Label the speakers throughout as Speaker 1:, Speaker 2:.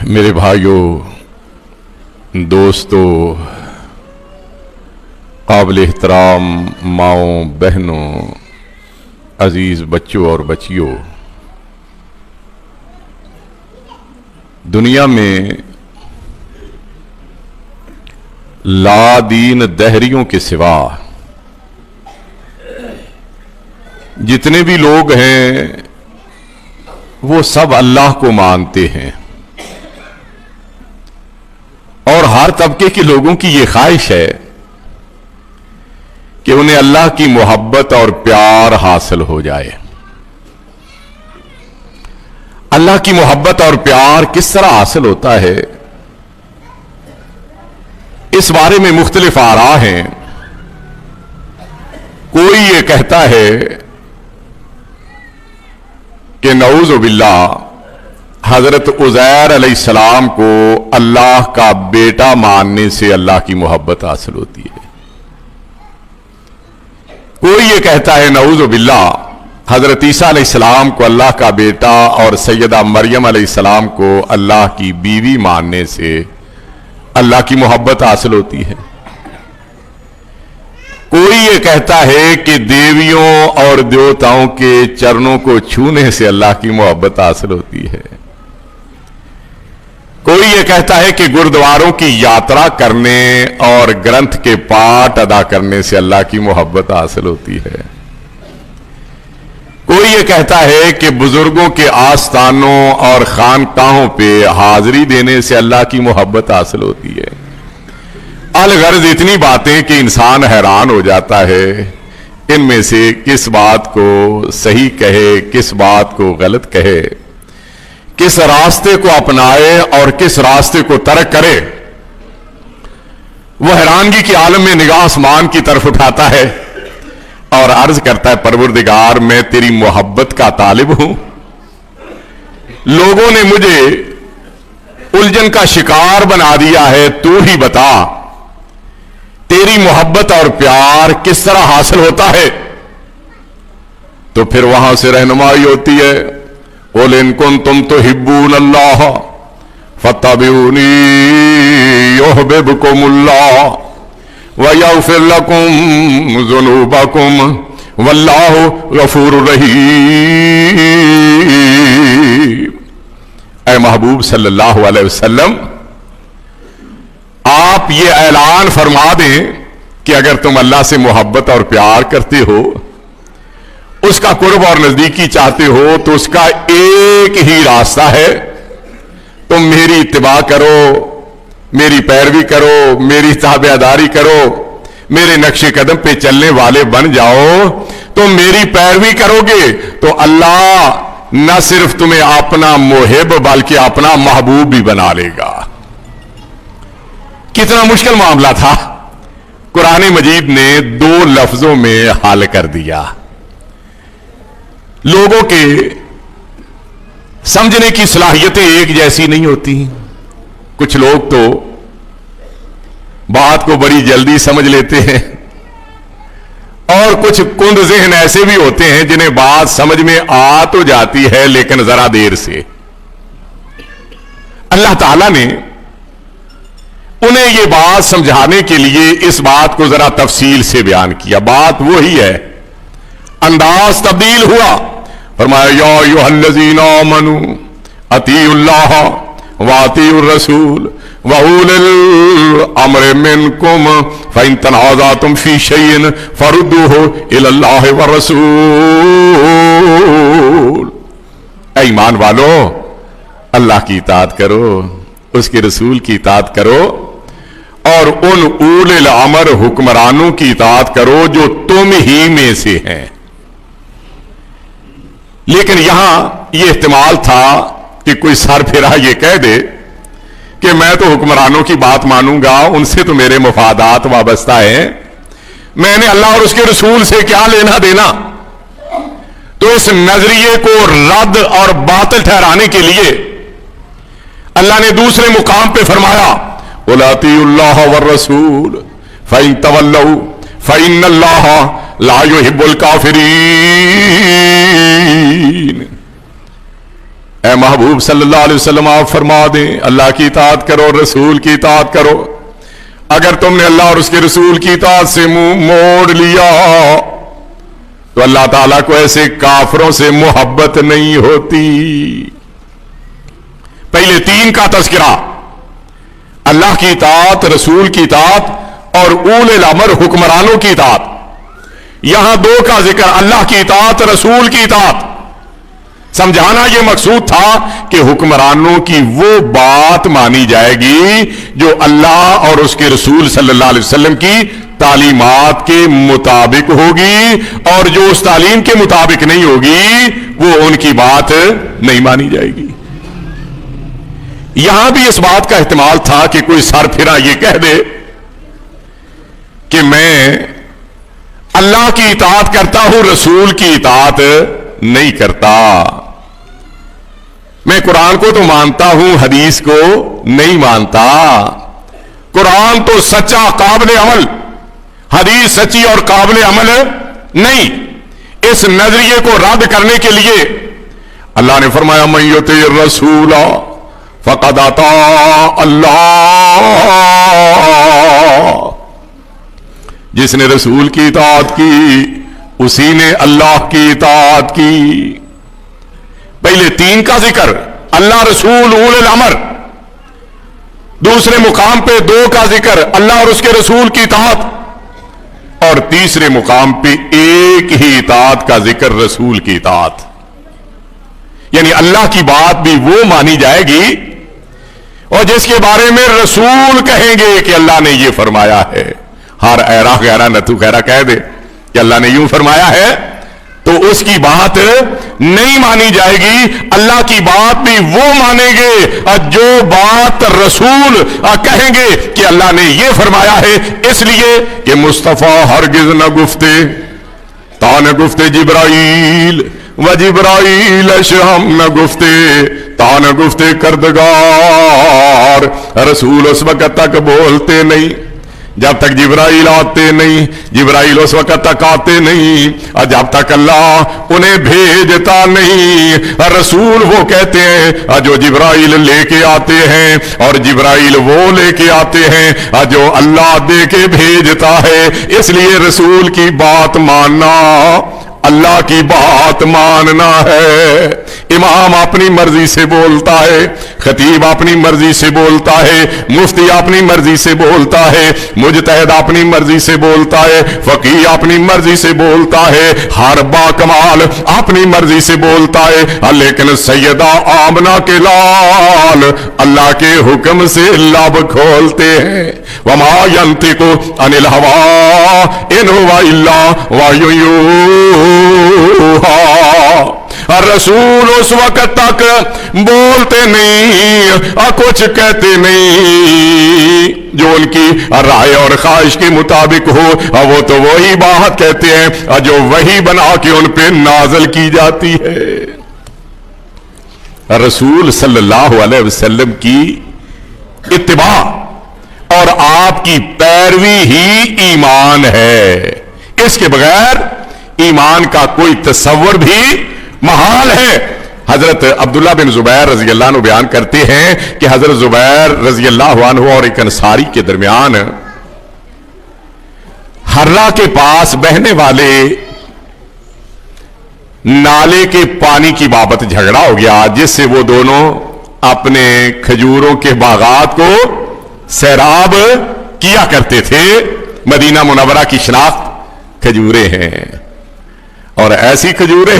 Speaker 1: میرے بھائیوں، دوستوں، قابل احترام ماؤں، بہنوں، عزیز بچوں اور بچیوں، دنیا میں لا دین دہریوں کے سوا جتنے بھی لوگ ہیں وہ سب اللہ کو مانتے ہیں، اور ہر طبقے کے لوگوں کی یہ خواہش ہے کہ انہیں اللہ کی محبت اور پیار حاصل ہو جائے۔ اللہ کی محبت اور پیار کس طرح حاصل ہوتا ہے، اس بارے میں مختلف آراء ہیں۔ کوئی یہ کہتا ہے کہ نعوذ باللہ حضرت عزیر علیہ السلام کو اللہ کا بیٹا ماننے سے اللہ کی محبت حاصل ہوتی ہے۔ کوئی یہ کہتا ہے نعوذ باللہ حضرت عیسیٰ علیہ السلام کو اللہ کا بیٹا اور سیدہ مریم علیہ السلام کو اللہ کی بیوی ماننے سے اللہ کی محبت حاصل ہوتی ہے۔ کوئی یہ کہتا ہے کہ دیویوں اور دیوتاؤں کے چرنوں کو چھونے سے اللہ کی محبت حاصل ہوتی ہے۔ کوئی یہ کہتا ہے کہ گردواروں کی یاترا کرنے اور گرنتھ کے پاٹ ادا کرنے سے اللہ کی محبت حاصل ہوتی ہے۔ کوئی یہ کہتا ہے کہ بزرگوں کے آستانوں اور خانقاہوں پہ حاضری دینے سے اللہ کی محبت حاصل ہوتی ہے۔ الغرض اتنی باتیں کہ انسان حیران ہو جاتا ہے ان میں سے کس بات کو صحیح کہے، کس بات کو غلط کہے، کس راستے کو اپنائے اور کس راستے کو ترک کرے۔ وہ حیرانگی کے عالم میں نگاہ آسمان کی طرف اٹھاتا ہے اور عرض کرتا ہے، پروردگار میں تیری محبت کا طالب ہوں، لوگوں نے مجھے الجھن کا شکار بنا دیا ہے، تو ہی بتا تیری محبت اور پیار کس طرح حاصل ہوتا ہے۔ تو پھر وہاں سے رہنمائی ہوتی ہے، قُلْ إِن كُنتُمْ تُحِبُّونَ اللَّهَ فَاتَّبِعُونِي يُحْبِبْكُمُ اللَّهُ وَيَغْفِرْ لَكُمْ ذُنُوبَكُمْ وَاللَّهُ غَفُورٌ رَحِيمٌ۔ اے محبوب صلی اللہ علیہ وسلم، آپ یہ اعلان فرما دیں کہ اگر تم اللہ سے محبت اور پیار کرتے ہو، اس کا قرب اور نزدیکی چاہتے ہو، تو اس کا ایک ہی راستہ ہے، تم میری اتباع کرو، میری پیروی کرو، میری تابعداری کرو، میرے نقش قدم پہ چلنے والے بن جاؤ۔ تم میری پیروی کرو گے تو اللہ نہ صرف تمہیں اپنا محب بلکہ اپنا محبوب بھی بنا لے گا۔ کتنا مشکل معاملہ تھا، قرآن مجید نے 2 لفظوں میں حل کر دیا۔ لوگوں کے سمجھنے کی صلاحیتیں ایک جیسی نہیں ہوتی، کچھ لوگ تو بات کو بڑی جلدی سمجھ لیتے ہیں، اور کچھ کند ذہن ایسے بھی ہوتے ہیں جنہیں بات سمجھ میں آ تو جاتی ہے لیکن ذرا دیر سے۔ اللہ تعالیٰ نے انہیں یہ بات سمجھانے کے لیے اس بات کو ذرا تفصیل سے بیان کیا۔ بات وہی ہے، انداز تبدیل ہوا۔ فرمایا، یا ایھا الذین آمنوا اطیعوا اللہ واطیعوا الرسول واولی الامر منکم فإن تنازعتم فی شیء فردوہ الی اللہ والرسول۔ اے ایمان والو، اللہ کی اطاعت کرو، اس کے رسول کی اطاعت کرو، اور ان اولی الامر حکمرانوں کی اطاعت کرو جو تم ہی میں سے ہیں۔ لیکن یہاں یہ احتمال تھا کہ کوئی سر پھرا یہ کہہ دے کہ میں تو حکمرانوں کی بات مانوں گا، ان سے تو میرے مفادات وابستہ ہیں، میں نے اللہ اور اس کے رسول سے کیا لینا دینا۔ تو اس نظریے کو رد اور باطل ٹھہرانے کے لیے اللہ نے دوسرے مقام پہ فرمایا، قُلْ اطیعوا اللہ والرسول فإن تولوا فإن اللہ لا يحب الکافرین۔ اے اے محبوب صلی اللہ علیہ وسلم آپ فرما دیں اللہ کی اطاعت کرو رسول کی اطاعت کرو. اگر تم نے اللہ اور اس کے رسول کی اطاعت سے منہ موڑ لیا تو اللہ تعالیٰ کو ایسے کافروں سے محبت نہیں ہوتی. پہلے تین کا تذکرہ اللہ کی اطاعت رسول کی اطاعت اور اولي الامر حکمرانوں کی اطاعت. یہاں دو کا ذکر اللہ کی اطاعت رسول کی اطاعت. سمجھانا یہ مقصود تھا کہ حکمرانوں کی وہ بات مانی جائے گی جو اللہ اور اس کے رسول صلی اللہ علیہ وسلم کی تعلیمات کے مطابق ہوگی اور جو اس تعلیم کے مطابق نہیں ہوگی وہ ان کی بات نہیں مانی جائے گی. یہاں بھی اس بات کا احتمال تھا کہ کوئی سر پھرا یہ کہہ دے کہ میں اللہ کی اطاعت کرتا ہوں رسول کی اطاعت نہیں کرتا. میں قرآن کو تو مانتا ہوں حدیث کو نہیں مانتا. قرآن تو سچا قابل عمل حدیث سچی اور قابل عمل نہیں. اس نظریے کو رد کرنے کے لیے اللہ نے فرمایا من یطع الرسول فقد اطاع اللہ. جس نے رسول کی اطاعت کی اسی نے اللہ کی اطاعت کی. پہلے تین کا ذکر اللہ رسول اولي الامر. دوسرے مقام پہ دو کا ذکر اللہ اور اس کے رسول کی اطاعت اور تیسرے مقام پہ ایک ہی اطاعت کا ذکر رسول کی اطاعت. یعنی اللہ کی بات بھی وہ مانی جائے گی اور جس کے بارے میں رسول کہیں گے کہ اللہ نے یہ فرمایا ہے. ہر ایرا غیرہ نتو خیرہ کہہ دے کہ اللہ نے یوں فرمایا ہے تو اس کی بات نہیں مانی جائے گی. اللہ کی بات بھی وہ مانیں گے جو بات رسول کہیں گے کہ اللہ نے یہ فرمایا ہے. اس لیے کہ مصطفیٰ ہرگز نہ گفتے تا نہ گفتے جبرائیل و جبرائیل شہم نہ گفتے تا نہ گفتے کردگار. رسول اس وقت تک بولتے نہیں جب تک جبرائیل آتے نہیں. جبرائیل اس وقت تک آتے نہیں اور جب تک اللہ انہیں بھیجتا نہیں. رسول وہ کہتے ہیں جو جبرائیل لے کے آتے ہیں اور جبرائیل وہ لے کے آتے ہیں جو اللہ دے کے بھیجتا ہے. اس لیے رسول کی بات ماننا اللہ کی بات ماننا ہے. امام اپنی مرضی سے بولتا ہے, خطیب اپنی مرضی سے بولتا ہے, مفتی اپنی مرضی سے بولتا ہے, مجتہد اپنی مرضی سے بولتا ہے, فقیہ اپنی مرضی سے بولتا ہے, ہر با کمال اپنی مرضی سے بولتا ہے. لیکن سیدہ آمنہ کے لال اللہ کے حکم سے لب کھولتے ہیں. وما ينطق عن الهوى ان هو الا وحی یوحی. رسول اس وقت تک بولتے نہیں اور کچھ کہتے نہیں جو ان کی رائے اور خواہش کے مطابق ہو. وہ تو وہی بات کہتے ہیں جو وہی بنا کے ان پہ نازل کی جاتی ہے. رسول صلی اللہ علیہ وسلم کی اتباع اور آپ کی پیروی ہی ایمان ہے. اس کے بغیر ایمان کا کوئی تصور بھی محال ہے. حضرت عبداللہ بن زبیر رضی اللہ عنہ بیان کرتے ہیں کہ حضرت زبیر رضی اللہ عنہ اور ایک انصاری کے درمیان ہرہ کے پاس بہنے والے نالے کے پانی کی بابت جھگڑا ہو گیا, جس سے وہ دونوں اپنے کھجوروں کے باغات کو سیراب کیا کرتے تھے. مدینہ منورہ کی شناخت کھجوریں ہیں اور ایسی کھجوریں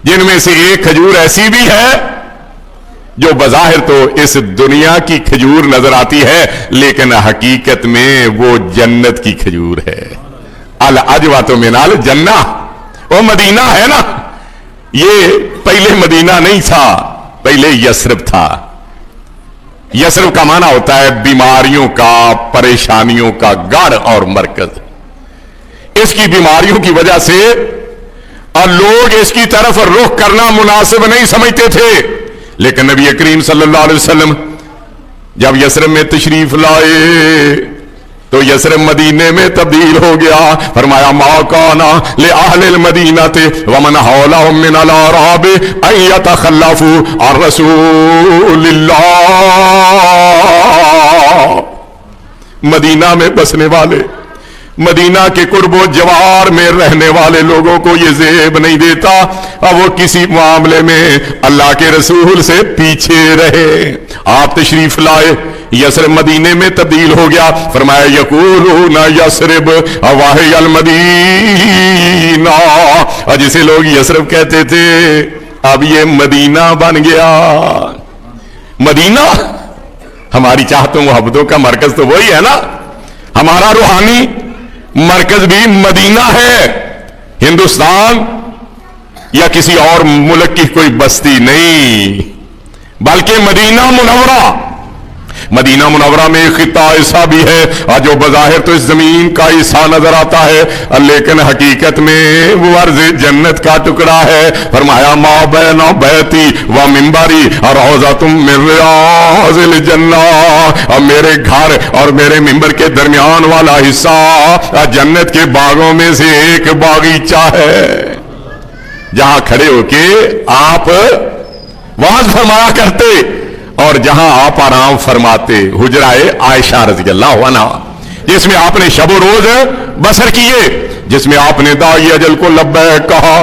Speaker 1: جن میں سے ایک کھجور ایسی بھی ہے جو بظاہر تو اس دنیا کی کھجور نظر آتی ہے لیکن حقیقت میں وہ جنت کی کھجور ہے. العجوۃ من الجنہ. وہ مدینہ ہے نا, یہ پہلے مدینہ نہیں تھا, پہلے یثرب تھا. یثرب کا معنی ہوتا ہے بیماریوں کا, پریشانیوں کا گڑھ اور مرکز. اس کی بیماریوں کی وجہ سے اور لوگ اس کی طرف رخ کرنا مناسب نہیں سمجھتے تھے. لیکن نبی کریم صلی اللہ علیہ وسلم جب یثرب میں تشریف لائے تو یثرب مدینے میں تبدیل ہو گیا. فرمایا ما کان لأہل المدینہ ومن حولہم من الاعراب ان یتخلفوا عن رسول اللہ. مدینہ میں بسنے والے، مدینہ کے قرب و جوار میں رہنے والے لوگوں کو یہ زیب نہیں دیتا اور وہ کسی معاملے میں اللہ کے رسول سے پیچھے رہے. آپ تشریف لائے، یثرب مدینے میں تبدیل ہو گیا. فرمایا یقولون یثرب واہی المدینہ، اور جسے لوگ یثرب کہتے تھے اب یہ مدینہ بن گیا. مدینہ ہماری چاہتوں محبتوں کا مرکز تو وہی ہے نا. ہمارا روحانی مرکز بھی مدینہ ہے. ہندوستان یا کسی اور ملک کی کوئی بستی نہیں، بلکہ مدینہ منورہ. مدینہ منورہ میں ایک خطہ ایسا بھی ہے جو بظاہر تو اس زمین کا حصہ نظر آتا ہے، لیکن حقیقت میں وہ عرض جنت کا ٹکڑا ہے. فرمایا ما بین بیتی و منبری روضۃ من ریاض الجنہ، اور میرے گھر اور میرے منبر کے درمیان والا حصہ جنت کے باغوں میں سے ایک باغیچہ ہے، جہاں کھڑے ہو کے آپ وعظ فرمایا کرتے اور جہاں آپ آرام فرماتے. حجرہ عائشہ رضی اللہ عنہ، جس میں آپ نے شب و روز بسر کیے، جس میں آپ نے داعی اجل کو لبیک کہا،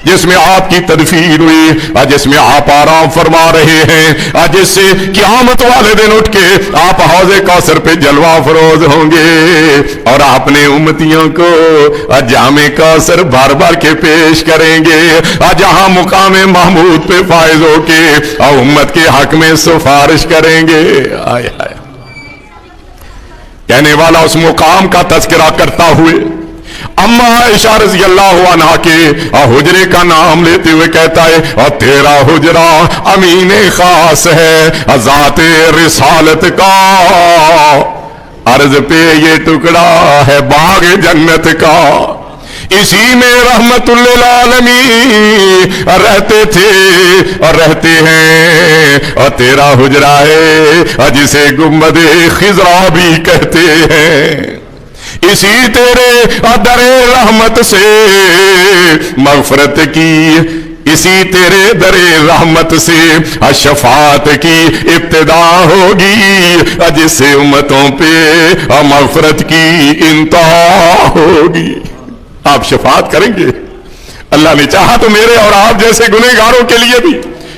Speaker 1: جس میں آپ کی تدفین ہوئی، اور جس میں آپ آرام فرما رہے ہیں، اور جس سے قیامت والے دن اٹھ کے آپ حوض کوثر پہ جلوہ فروز ہوں گے اور اپنے امتیوں کو جام کوثر بھر بھر کے پیش کریں گے، اور جہاں مقام محمود پہ فائز ہو کے اور امت کے حق میں سفارش کریں گے. آئے آئے. کہنے والا اس مقام کا تذکرہ کرتا ہوئے اما عائشہ رضی اللہ عنہ کے حجرے کا نام لیتے ہوئے کہتا ہے اور تیرا حجرہ امین خاص ہے ذات رسالت کا، عرض پہ یہ ٹکڑا ہے باغ جنت کا، اسی میں رحمت للعالمین رہتے تھے اور رہتے ہیں. اور تیرا حجرہ ہے جسے گنبد خضرا بھی کہتے ہیں، اسی تیرے در رحمت سے مغفرت کی، اسی تیرے در رحمت سے شفاعت کی ابتدا ہوگی، جس سے امتوں پہ مغفرت کی انتہا ہوگی. آپ شفاعت کریں گے، اللہ نے چاہا تو میرے اور آپ جیسے گنہگاروں کے لیے بھی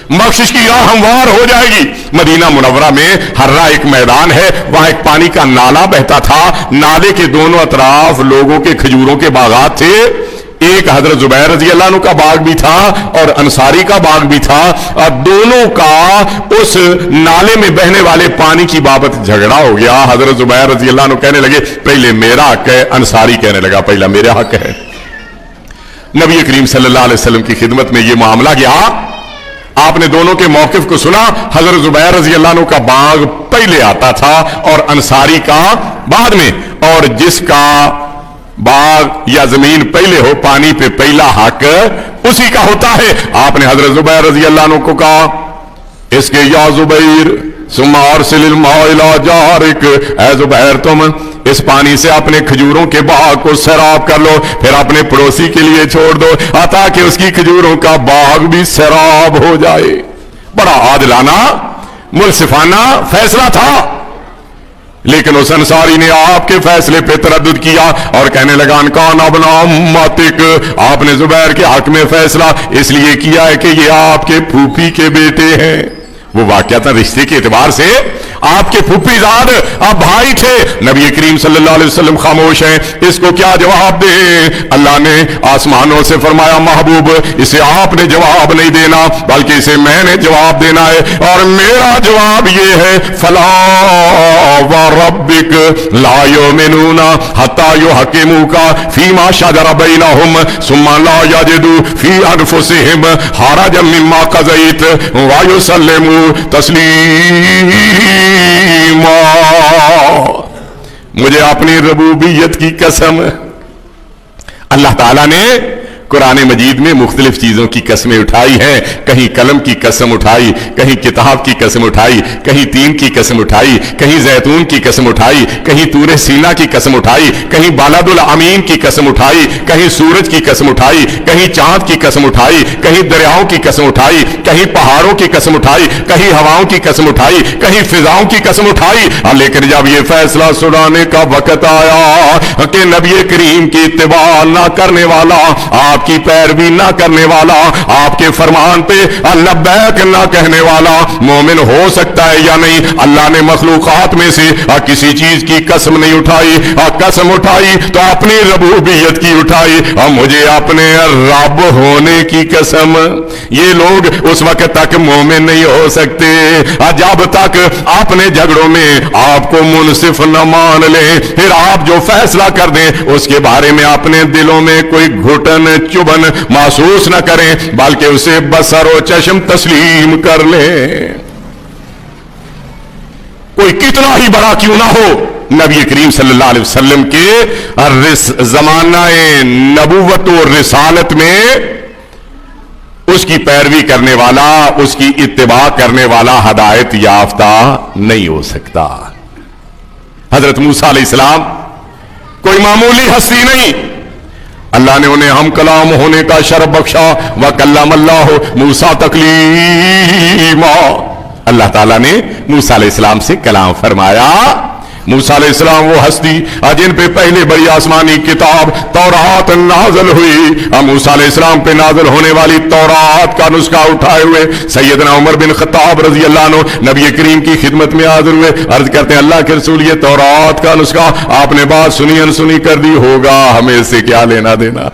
Speaker 1: بخشش کی راہ ہموار ہو جائے گی. مدینہ منورہ میں ہررا ایک میدان ہے، وہاں ایک پانی کا نالا بہتا تھا، نالے کے دونوں اطراف لوگوں کے کھجوروں کے باغات تھے. ایک حضرت زبیر رضی اللہ عنہ کا باغ بھی تھا اور انصاری کا باغ بھی تھا، اور دونوں کا اس نالے میں بہنے والے پانی کی بابت جھگڑا ہو گیا. حضرت زبیر رضی اللہ عنہ کہنے لگے پہلے میرا حق ہے، انصاری کہنے لگا پہلا میرا حق ہے. نبی کریم صلی اللہ علیہ وسلم کی خدمت میں یہ معاملہ گیا، آپ نے دونوں کے موقف کو سنا. حضرت زبیر رضی اللہ عنہ کا باغ پہلے آتا تھا اور انصاری کا بعد میں، اور جس کا باغ یا زمین پہلے ہو پانی پہ پہلا حق اسی کا ہوتا ہے. آپ نے حضرت زبیر رضی اللہ عنہ کو کہا اس کے یا زبیر ثم ارسل الماء الى جارک، اے زبیر تم اس پانی سے اپنے کھجوروں کے باغ کو سیراب کر لو، پھر اپنے پڑوسی کے لیے چھوڑ دو تاکہ اس کی کھجوروں کا باغ بھی سیراب ہو جائے. بڑا عادلانہ منصفانہ فیصلہ تھا، لیکن اس انصاری نے آپ کے فیصلے پہ تردد کیا اور کہنے لگا ان کان ابن امتک، آپ نے زبیر کے حق میں فیصلہ اس لیے کیا ہے کہ یہ آپ کے پھوپھی کے بیٹے ہیں. وہ واقعات رشتے کے اعتبار سے آپ کے پھوپھی زاد آپ بھائی تھے. نبی کریم صلی اللہ علیہ وسلم خاموش ہیں، اس کو کیا جواب دیں؟ اللہ نے آسمانوں سے فرمایا محبوب اسے آپ نے جواب نہیں دینا بلکہ اسے میں نے جواب دینا ہے، اور میرا جواب یہ ہے فلا وربک لا یؤمنون حتی یحکموک فیما شجر بینہم ثم لا یجدوا فی انفسہم حرجا مما قضیت ویسلموا تسلیما. مجھے اپنی ربوبیت کی قسم، اللہ تعالیٰ نے कुरान मजीद में मुख्तलिफ चीजों की कसमें उठाई हैं। कहीं कलम की कसम उठाई, कहीं किताब की कसम उठाई, कहीं तीन की कसम उठाई, कहीं जैतून की कसम उठाई, कहीं तूरे सीना की कसम उठाई, कहीं बालादुल अमीन की कसम उठाई, कहीं सूरज की कसम उठाई, कहीं चांद की कसम उठाई, कहीं दरियाओं की कसम उठाई, कहीं पहाड़ों की कसम उठाई, कहीं हवाओं की कसम उठाई, कहीं फिजाओं की कसम उठाई। लेकिन जब ये फैसला सुनाने का वक्त आया कि नबी करीम की इत्तिबा ना करने वाला, आपकी पैरवी ना करने वाला, आपके फरमान पे लब्बैक ना कहने वाला मोमिन हो सकता है या नहीं, अल्लाह ने मखलूकात में से किसी चीज की कसम नहीं उठाई। कसम उठाई तो अपनी रबूबियत की उठाई, और मुझे अपने रब होने की कसम। ये लोग उस वक्त तक मोमिन नहीं हो सकते जब तक अपने झगड़ों में आपको मुनसिफ न मान ले, फिर आप जो फैसला कर दें उसके बारे में अपने दिलों में कोई घुटन चुभन महसूस न करें, बल्कि उसे बसर चश्म तस्लीम कर ले। कोई कितना ही बड़ा क्यों ना हो, नबी करीम सल्लल्लाहु अलैहि वसल्लम के ज़मानाए नबूवत और रिसालत में उसकी पैरवी करने वाला, उसकी इत्तिबा करने वाला हदायत याफ्ता नहीं हो सकता। हजरत मूसा अलैहिस्सलाम कोई मामूली हस्ती नहीं, अल्लाह ने उन्हें हम कलाम होने का शरफ बख्शा। व कल्लम अल्लाह मूसा तकलीमा, अल्लाह ताला ने मूसा अलैहिस्सलाम से कलाम फरमाया। मूसा अलैहिस्सलाम वो हस्ती जिन पे पहले बड़ी आसमानी किताब तौरात नाज़िल हुई। मूसा अलैहिस्सलाम पे नाज़िल होने वाली तौरात का नुस्खा उठाए हुए सैयदना उमर बिन खत्ताब रजी अल्लाह अन्हु नबी करीम की खिदमत में हाजिर हुए। अर्ज करते हैं, अल्लाह के रसूल, ये तौरात का नुस्खा आपने बात सुनी अनसुनी कर दी होगा, हमें इससे क्या लेना देना।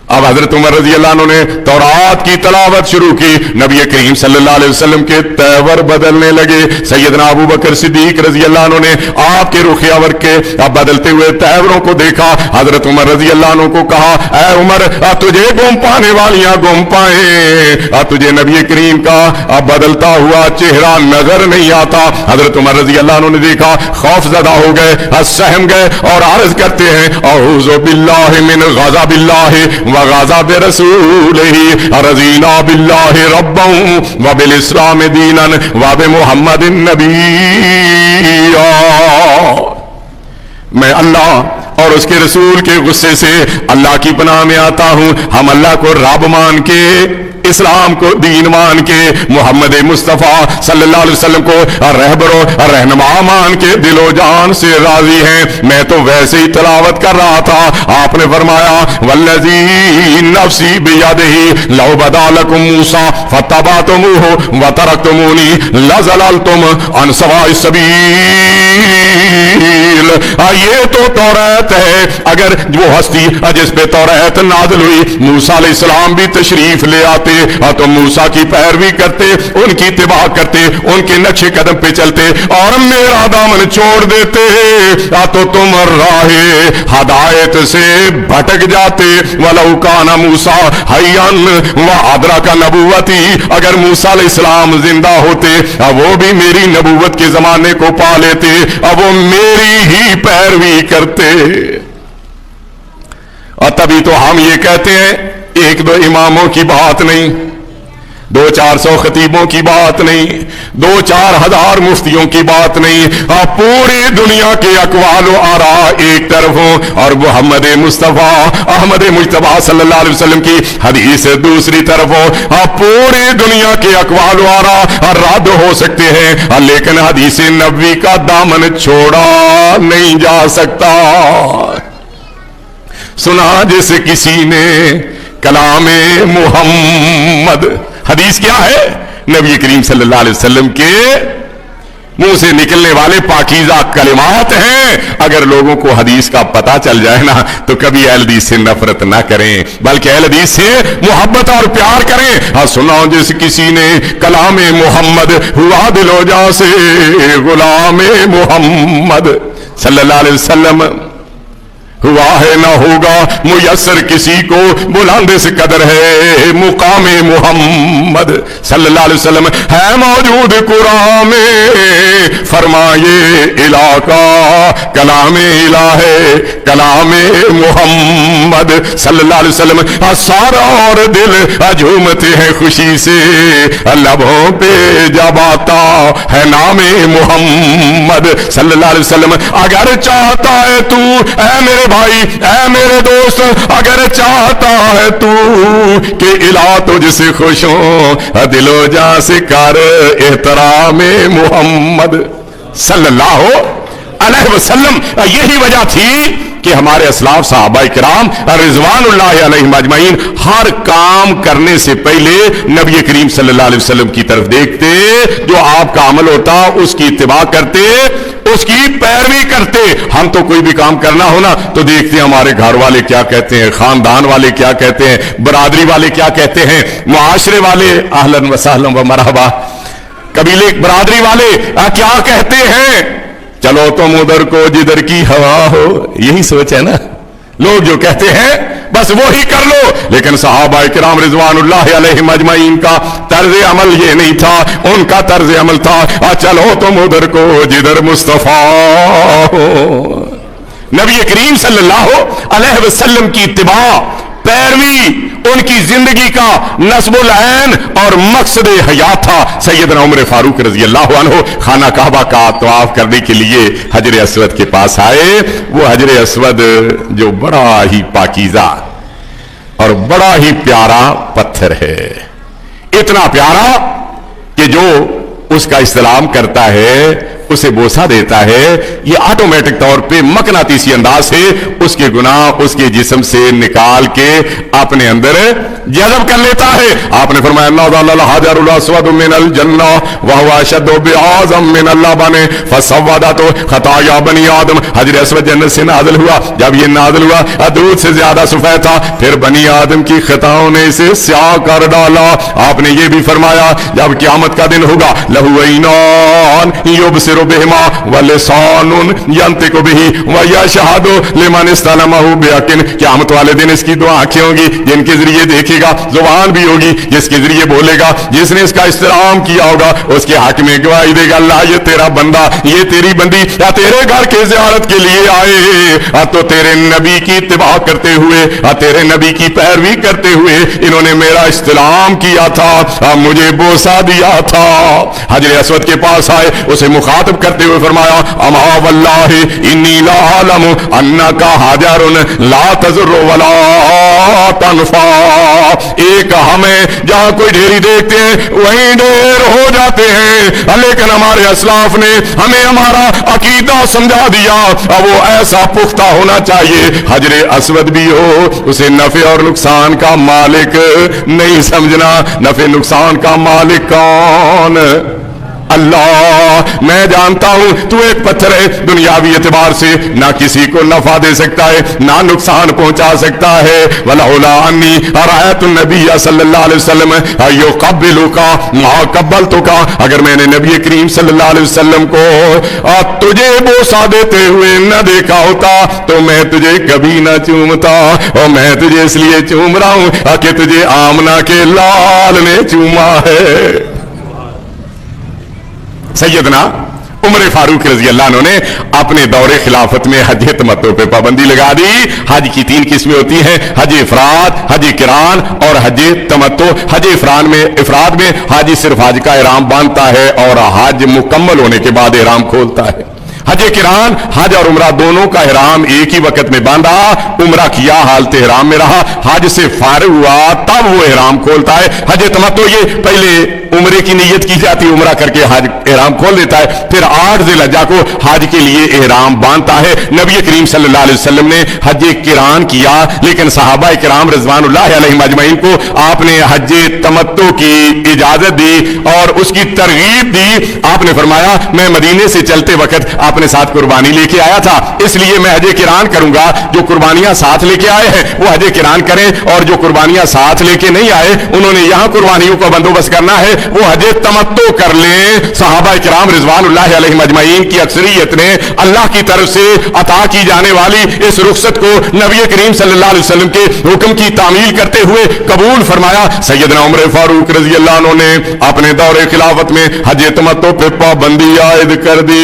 Speaker 1: अब हजरत उमर रजी अल्लाह अन्हु ने तौरात की तलावत शुरू की। नबी करीम सल्लल्लाहु अलैहि वसल्लम के तेवर बदलने लगे। सैयदना अबू बकर सिद्दीक रजी अल्लाह अन्हु ने आपके रुख अवर के बदलते हुए तेवरों को देखा। हजरत उमर रजी अल्लाह अन्हु को कहा, ऐ उमर, तुझे गुम पाने वालियां गुम पाए, तुझे नबी करीम का बदलता हुआ चेहरा नजर नहीं आता। हजरत उमर रजी अल्लाह अन्हु ने देखा, खौफजदा हो गए, सहम गए और अर्ज करते हैं, औज़ु बिल्लाहि मिन गज़बिल्लाहि व गज़ब रसूलिही रज़ीना बिल्लाहि रब्बन व बिल इस्लाम दीनन व बि मुहम्मदिन नबिय्या। मैं अल्लाह और उसके रसूल के गुस्से से अल्लाह की पनाह में आता हूं। हम अल्लाह को रब मान के, इस्लाम को दीन मान के, मोहम्मद मुस्तफ़ा सल्लल्लाहु अलैहि वसल्लम को रहबरो रहनुमा मान के दिलो जान से राजी हैं। मैं तो वैसे ही तलावत कर रहा था, आपने फरमाया, वल्लज़ी नफ्सी बियदिही लौ बदा लकुम मूसा फत्तबअतमुहु व तरकतुमूनी लज़ललतुम अन सवाइस सबील। ये तो तौरात है। अगर वो हस्ती जिस पे तौरात नाज़िल हुई मूसा अलैहिस्सलाम भी तशरीफ ले आते तो मूसा की पैरवी करते, उनकी इत्तिबा करते, उनके नक्शे कदम पे चलते और मेरा दामन छोड़ देते तो तुम राहे हदायत से भटक जाते। वलौ काना मूसा हय्यन व अदरका नबुव्वती, अगर मूसा अलैहिस्सलाम जिंदा होते वो भी मेरी नबुव्वत के जमाने को पा लेते, अब वो मेरी ही पैरवी करते। और तभी तो हम ये कहते हैं, एक दो इमामों की बात नहीं, 200-400 खतीबों की बात नहीं, 2-4 हज़ार मुफ्तियों की बात नहीं, पूरी दुनिया के अक़वाल व आरा एक तरफ हो और मोहम्मद मुस्तफ़ा अहमद मुज्तबा सल्लल्लाहु अलैहि वसल्लम की हदीस दूसरी तरफ हो। पूरी दुनिया के अक़वाल व आरा रद्द हो सकते हैं, लेकिन हदीस नबवी का दामन छोड़ा नहीं जा सकता। सुना जैसे किसी ने कलामे मुहम्मद, हदीस क्या है? नबी करीम सल्लल्लाहु अलैहि वसल्लम के मुंह से निकलने वाले पाकीज़ा कलिमात हैं। अगर लोगों को हदीस का पता चल जाए ना तो कभी अहले हदीस से नफरत ना करें, बल्कि अहले हदीस से मोहब्बत और प्यार करें। हाँ, सुनाओ जिस किसी ने कलामे मुहम्मद हुआ दिलो जा से गुलामे मुहम्मद सल्लल्लाहु अलैहि वसल्लम, हुआ है ना होगा मुयस्सर किसी को, बुलंद से कदर है मुकाम मोहम्मद सल्लल्लाहु अलैहि वसल्लम है मौजूद कुरान में, फरमाए इलाका कलामे इलाहे कलामे मोहम्मद सल्लल्लाहु अलैहि वसल्लम। सारा और दिल झूमते हैं खुशी से, लबों पे जब आता है नामे मोहम्मद सल्लल्लाहु अलैहि वसल्लम। अगर चाहता है तू ऐ मेरे भाई ऐ मेरे दोस्त, अगर चाहता है तू कि इला तुझसे खुश हो, दिलो जा से कर एहतरामे मोहम्मद सल्लल्लाहु अलैहि वसल्लम। यही वजह थी कि हमारे असलाफ सहाबा किराम रिजवानुल्लाह अलैहिम अजमईन हर काम करने से पहले नबी करीम सल्लल्लाहु अलैहि वसल्लम की तरफ देखते, जो आपका अमल होता उसकी इत्तिबा करते, उसकी पैरवी करते। हम तो कोई भी काम करना हो ना तो देखते हैं हमारे घर वाले क्या कहते हैं, खानदान वाले क्या कहते हैं, बरादरी वाले क्या कहते हैं, मुआशरे वाले अहलन व सहलन व मरहबा, कबीले बरादरी वाले क्या कहते हैं। चलो तुम उधर को जिधर की हवा हो, यही सोच है ना। लोग जो कहते हैं बस वो ही कर लो, लेकिन सहाबा किराम रिजवानुल्लाह अलैहिम अजमईन का तर्ज अमल ये नहीं था। उनका तर्ज अमल था चलो तुम उधर को जिधर मुस्तफा हो। नबी करीम सल्लल्लाहु अलैहि वसल्लम की इत्तिबा पैरवी उनकी जिंदगी का नस्बुल ऐन और मकसद हयात था। सैयदना उमर फारूक रजी अल्लाह अन्हु खाना काबा का तवाफ करने के लिए हजर अस्वद के पास आए। वो हजर अस्वद जो बड़ा ही पाकीज़ा और बड़ा ही प्यारा पत्थर है, इतना प्यारा कि जो उसका इस्लाम करता है उसे बोसा देता है, ये ऑटोमेटिक तौर पे मकनातीसी अंदाज से उसके गुनाह उसके जिस्म से निकाल के अपने अंदर जज़ब कर लेता है। आपने फरमाया नज़ल हजरुल अस्वद मिनल जन्ना व हुवा अशद्दु बिआज़म मिनल लबन फसव्वदतु खताया बनी आदम। हजर अस्वद जन्नत से नाज़िल हुआ, जब ये नाज़िल हुआ दूध से ज्यादा सफेद था, फिर बनी आदम की खताओं ने इसे स्याह कर डाला। आपने ये भी फरमाया जब क़यामत का दिन होगा लहू ऐनान युबसिरु बिहिमा व लिसानुन यंतिकु बिही व यशहदु लिमन इस्तलमहु बिहक़्क़िन। क़यामत वाले दिन इसकी दो आंखें होंगी जिनके जरिए देखेगा, जुबान भी होगी जिसके जरिए बोलेगा, जिसने इसका इस्तेराम किया होगा उसके हक में गवाही देगा अल्लाह ये तेरा बंदा ये तेरी बंदी या तेरे घर के ज़ियारत के लिए आए, तो तेरे नबी की इत्तिबा करते हुए तेरे नबी की पैरवी करते हुए इन्होंने मेरा इस्तेलाम किया था, मुझे बोसा दिया था। हजर अस्वद के पास आए, उसे मुखातब करते हुए फरमाया अमा वल्लाहि इन्नी ला आलमु अन्नका हाजरुन ला तज़ुर्रु वला तनफा। एक हमें जहां कोई ढेरी देखते हैं वहीं ढेर हो जाते हैं, लेकिन हमारे असलाफ ने हमें हमारा अकीदा समझा दिया, अब वो ऐसा पुख्ता होना चाहिए हजर अस्वद भी हो उसे नफे और नुकसान का मालिक नहीं समझना। नफे नुकसान का मालिक कौन? अल्लाह। मैं जानता हूं तू एक पत्थर है, दुनियावी एतबार से ना किसी को नफा दे सकता है ना नुकसान पहुंचा सकता है। वलौला अन्नी रायतु नबी सल्लल्लाहु अलैहि वसल्लम युक़ब्बिलुका मा क़ब्बलतुका, अगर मैंने नबी करीम सल्लल्लाहु अलैहि वसल्लम को तुझे बोसा देते हुए न देखा होता तो मैं तुझे कभी ना चूमता, और मैं तुझे इसलिए चूम रहा हूं कि तुझे आमना के लाल ने चूमा है। सैयदना उमर फारूक रजी अल्लाह अन्हु ने अपने दौरे खिलाफत में हज तमत्तु पे पाबंदी लगा दी। हज की 3 किस्में होती हैं, हज इफराद, हज किरान और हज तमत्तु। हज इफराद में हाजी सिर्फ हज का इहराम बांधता है और हज मुकम्मल होने के बाद इहराम खोलता है। हज किरान हज और उमरा दोनों का इहराम एक ही वक्त में बांधा, उमरा किया हालत इहराम में रहा, हज से फारिग हुआ तब वो इहराम खोलता है। हज तमत्तु ये पहले उमरे की नीयत की जाती है, उमरा करके हज इहराम खोल देता है, फिर 8 ज़िलहज्जा को हज के लिए इहराम बांधता है। नबी करीम सल्लल्लाहु अलैहि वसल्लम ने हज किरान किया, लेकिन सहाबा किराम रिज़वानुल्लाह अलैहिम अजमईन को आपने हज तमत्तु की इजाजत दी और उसकी तरगीब दी। आपने फरमाया मैं मदीने से चलते वक्त अपने साथ कुर्बानी लेके आया था, इसलिए मैं हज किरान करूंगा। जो कुर्बानियां साथ लेके आए हैं वो हज किरान करें, और जो कुर्बानियां साथ लेके नहीं आए उन्होंने यहां कुर्बानियों का बंदोबस्त करना है, वो हज तमत्तो कर लें। सहाबा किराम रिजवानुल्लाह अलैहिम अजमईन की अक्सरियत ने अल्लाह की तरफ से अता की जाने वाली इस रुखसत को नबी करीम सल्लल्लाहु अलैहि वसल्लम के हुक्म की तामील करते हुए कबूल फरमाया। सैयदना उमर फारूक रजी अल्लाह अन्हु ने अपने दौरे खिलाफत में हज तमत्तो पे पाबंदी आयद कर दी।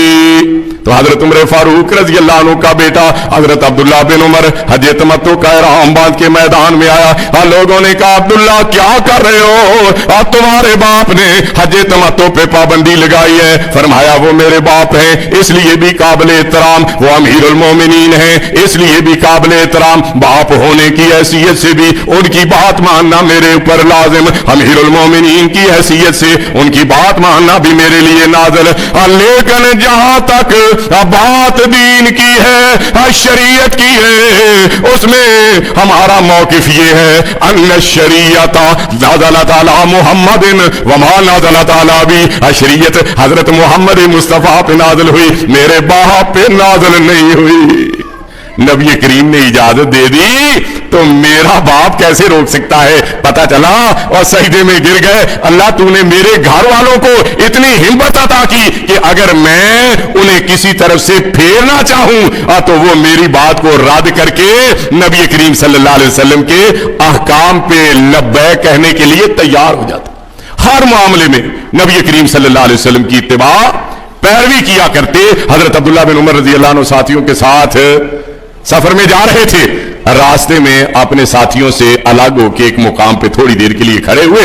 Speaker 1: तो हजरत उमर फारूक रजी अल्लाह अन्हु का बेटा हजरत अब्दुल्ला बिन उमर हज तमत्तो का इहराम बांध के मैदान में आया। लोगों ने कहा, अब्दुल्ला क्या कर रहे हो? अब तुम्हारे बाप ने हज तमत्तो पे पाबंदी लगाई है। फरमाया, वो मेरे बाप हैं, इसलिए भी काबिल एहतराम, वो अमीरुल मोमिनीन हैं, इसलिए भी काबिल एहतराम, बाप होने की हैसियत से भी उनकी बात मानना मेरे ऊपर लाजिम, अमीरुल मोमिनीन की हैसियत से उनकी बात मानना भी मेरे लिए नाज़िल। लेकिन जहां तक बात दीन की है, शरीयत की है, उसमें हमारा मौकिफ ये है, अन्य शरीयता नाज़लत अला मुहम्मदिन वमा नाज़लत अला भी, शरीयत हजरत मोहम्मद मुस्तफा पे नाज़िल हुई, मेरे बाप पे नाज़िल नहीं हुई। नबी करीम ने इजाजत दे दी तो मेरा बाप कैसे रोक सकता है? पता चला और सजदे में गिर गए। अल्लाह तूने मेरे घर वालों को इतनी हिम्मत अता की कि अगर मैं उन्हें किसी तरफ से फेरना चाहूं तो वो मेरी बात को रद्द करके नबी करीम सल्लल्लाहु अलैहि वसल्लम के अहकाम पे लब्बै कहने के लिए तैयार हो जाता। हर मामले में नबी करीम सल्लल्लाहु अलैहि वसल्लम की इत्तिबा पैरवी किया करते। हजरत अब्दुल्ला बिन उमर रजी अल्लाह अन्हु साथियों के साथ सफर में जा रहे थे। रास्ते में अपने साथियों से अलग होकर एक मुकाम पे थोड़ी देर के लिए खड़े हुए,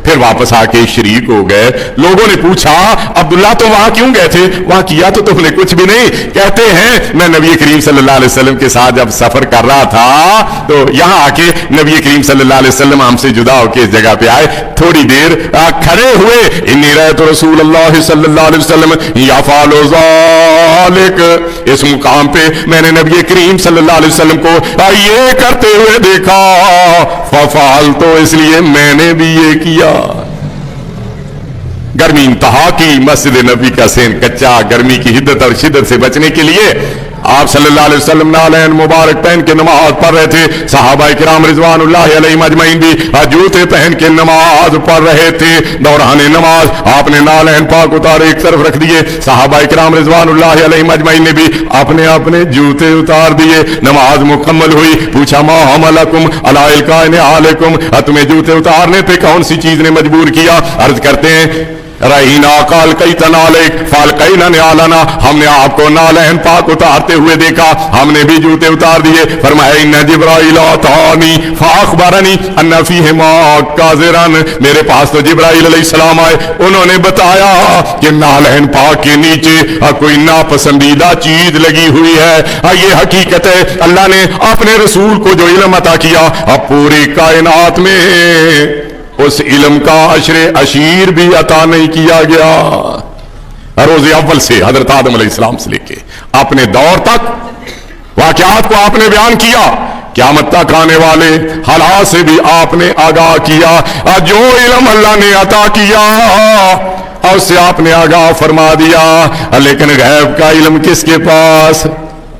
Speaker 1: फिर वापस आके शरीक हो गए। लोगों ने पूछा, अब्दुल्ला तो वहां क्यों गए थे? वहां किया तो तुमने कुछ भी नहीं। कहते हैं, मैं नबी करीम सल्लल्लाहु अलैहि वसल्लम के साथ जब सफर कर रहा था तो यहां आके नबी करीम सल्लल्लाहु अलैहि वसल्लम हमसे जुदा होकर इस जगह पे आए, थोड़ी देर खड़े हुए। इन्नी रहत रसूलुल्लाह सल्लल्लाहु अलैहि वसल्लम यफ़अलु ज़ालिक, इस मुकाम पे मैंने नबी करीम सल्लल्लाहु अलैहि वसल्लम को ये करते हुए देखा, फफ़अल, तो इसलिए मैंने भी ये किया। गर्मी इंतहा की, मस्जिद नबी का सेन कच्चा, गर्मी की हिद्दत और शिद्दत से बचने के लिए आप सल्लल्लाहु अलैहि वसल्लम नालैन मुबारक पहन के नमाज पढ़ रहे थे। सहाबा किराम रिजवानुल्लाह अलैहिम अजमईन भी जूते पहन के नमाज पढ़ रहे थे। दौरान नमाज आपने नालैन पाक उतारे एक तरफ रख दिए। सहाबा किराम रिजवानुल्लाह अलैहिम अजमईन ने भी अपने अपने जूते उतार दिए। नमाज मुकम्मल हुई। पूछा, मा हमलकुम अला इल्काइन आलैकुम, तुम्हें जूते उतारने पे कौन सी चीज ने मजबूर किया? अर्ज करते हैं, रहीना काल कई तनालेक फाल कई नालाना, हमने आपको नालैन पाक उतारते हुए देखा, हमने भी जूते उतार दिए। फरमाया, इन्ना जिब्राइल आतानी फाखबरनी अन्ना फीहिमा काज़िरन, मेरे पास तो जिब्राइल अलैहिस्सलाम आए, उन्होंने बताया कि नालैन पाक के नीचे कोई नापसंदीदा चीज लगी हुई है। ये हकीकत है, अल्लाह ने अपने रसूल को जो इल्म अता किया, अब पूरी कायनात में उस इल्म का अशरे अशीर भी अता नहीं किया गया। रोज़े अव्वल से हजरत आदम अलैहिस्सलाम से लेके अपने दौर तक वाक़यात को आपने बयान किया, क़यामत तक आने वाले हालात से भी आपने आगाह किया। जो इल्म अल्लाह ने अता किया और उससे आपने आगाह फरमा दिया। लेकिन गैब का इल्म किसके पास?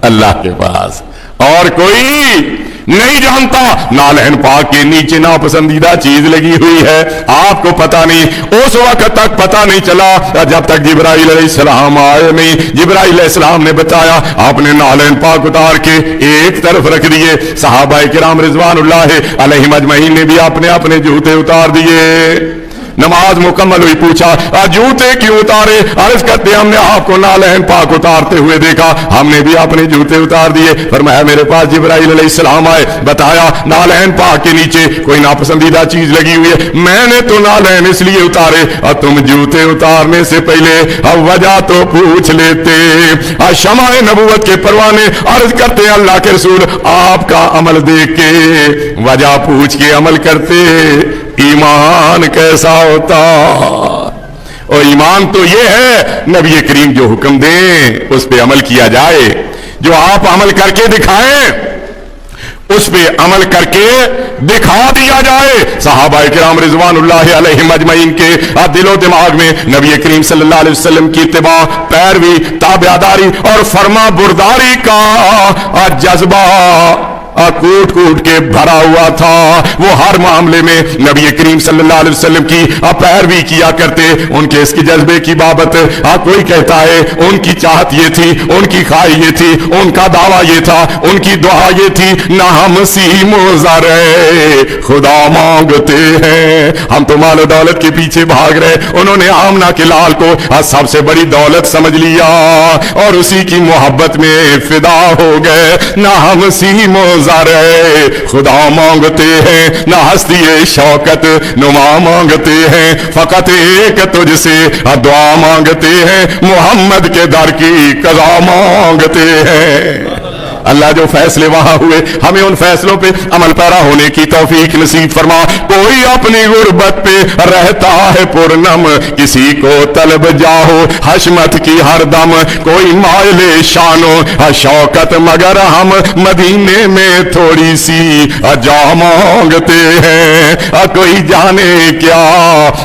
Speaker 1: अल्लाह के पास, और कोई नहीं जानता। नालैन पाक के नीचे नापसंदीदा चीज लगी हुई है, आपको पता नहीं, उस वक्त तक पता नहीं चला जब तक जिब्राइल अलैहिस्सलाम आए नहीं। जिब्राइल अलैहिस्सलाम ने बताया, आपने नालैन पाक उतार के एक तरफ रख दिए। सहाबा किराम रिजवानुल्लाह अलैहिम अजमईन ने भी अपने अपने जूते उतार दिए। नमाज मुकम्मल हुई। पूछा, जूते क्यों उतारे? अर्ज करते, हमने आपको नालैन पाक उतारते हुए देखा, हमने भी अपने जूते उतार दिए। फरमाया, मेरे पास जिब्राइल अलैहिस्सलाम आए, बताया नालैन पाक के नीचे कोई नापसंदीदा चीज लगी हुई है। मैंने तो नालैन इसलिए उतारे और तुम जूते उतारने से पहले अब वजह तो पूछ लेते। शमाए नबूवत के परवाने अर्ज करते, अल्लाह के रसूल आपका अमल देख के वजह पूछ के अमल करते, ईमान कैसा होता? और ईमान तो ये है, नबी करीम जो हुक्म दें उस पे अमल किया जाए, जो आप अमल करके दिखाएं उस पे अमल करके دکھا دیا جائے. صحابہ کرام رضوانُاللہ علیہم اجمعین کے دل و دماغ میں نبی کریم صلی اللہ علیہ وسلم کی اتباع، پیروی، تابعداری اور فرما برداری کا جذبہ کوٹ کوٹ کے بھرا ہوا تھا. وہ ہر معاملے میں نبی کریم صلی اللہ علیہ وسلم کی پیروی کیا کرتے. ان کے اس کی جذبے کی بابت کوئی کہتا ہے ان کی چاہت یہ تھی، ان کی خواہش یہ تھی، ان کا دعویٰ یہ تھا، ان کی دعا یہ تھی، نہ ہم سیم و زر خدا مانگتے ہیں، ہم تو مال و دولت کے پیچھے بھاگ رہے. انہوں نے آمنہ کے لال کو سب سے بڑی دولت سمجھ لیا اور اسی کی محبت میں فدا ہو گئے. نہ ہم سیم و خدا مانگتے ہیں، نہ ہستی شوکت نما مانگتے ہیں، فقط ایک تجھ سے دعا مانگتے ہیں، محمد کے در کی قضا مانگتے ہیں. اللہ جو فیصلے وہاں ہوئے ہمیں ان فیصلوں پہ عمل پیرا ہونے کی توفیق نصیب فرما. کوئی اپنی غربت پہ رہتا ہے پرنم، کسی کو طلب جاہو حشمت کی ہر دم، کوئی مائل شان و شوکت مگر ہم مدینے میں تھوڑی سی جا مانگتے ہیں. کوئی جانے کیا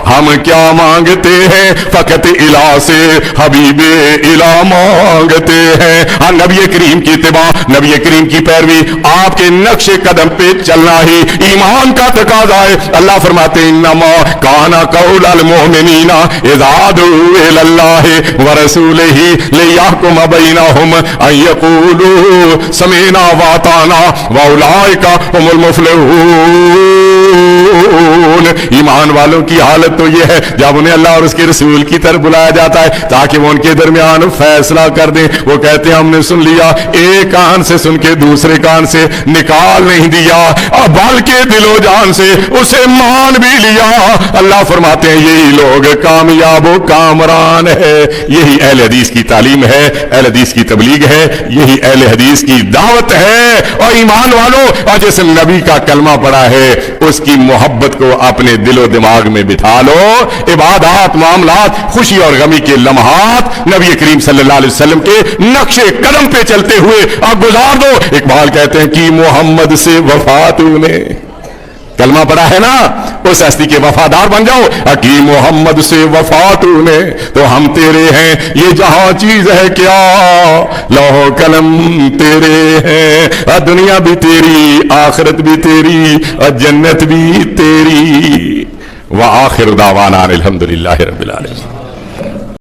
Speaker 1: ہم کیا مانگتے ہیں، فقط الہ سے حبیب الہ مانگتے ہیں. نبی کریم کی اتباع، نبی کریم کی پیروی، آپ کے نقش قدم پہ چلنا ہی ایمان کا تقاضا ہے. اللہ فرماتے ہیں انما کان قول المؤمنین اذا دعوا الی اللہ ورسولہ لیحکم بینہم ان یقولوا سمعنا واطعنا واولئک هم المفلحون. ایمان والوں کی حالت تو یہ ہے جب انہیں اللہ اور اس کے رسول کی طرف بلایا جاتا ہے تاکہ وہ ان کے درمیان فیصلہ کر دیں، وہ کہتے ہیں ہم نے سن لیا، ایک کان سے سن کے دوسرے کان سے نکال نہیں دیا، بلکہ دل و جان سے اسے مان بھی لیا. اللہ فرماتے ہیں یہی لوگ کامیاب و کامران ہے. یہی اہل حدیث کی تعلیم ہے، اہل حدیث کی تبلیغ ہے، یہی اہل حدیث کی دعوت ہے. اور ایمان والوں، اور جس نبی کا کلمہ پڑا ہے اس کی محبت کو اپنے دل و دماغ میں بٹھا لو. عبادات، معاملات، خوشی اور غمی کے لمحات نبی کریم صلی اللہ علیہ وسلم کے نقش قدم پہ چلتے ہوئے آپ گزار دو. اقبال کہتے ہیں کہ محمد سے وفا تو نے کلمہ پڑا ہے نا، اس ہستی کے وفادار بن جاؤ. کہ محمد سے وفا تو نے تو ہم تیرے ہیں، یہ جہاں چیز ہے کیا لوح قلم تیرے ہیں، دنیا بھی تیری، آخرت بھی تیری، اور جنت بھی تیری. وآخر دعوانا الحمدللہ رب العالمین.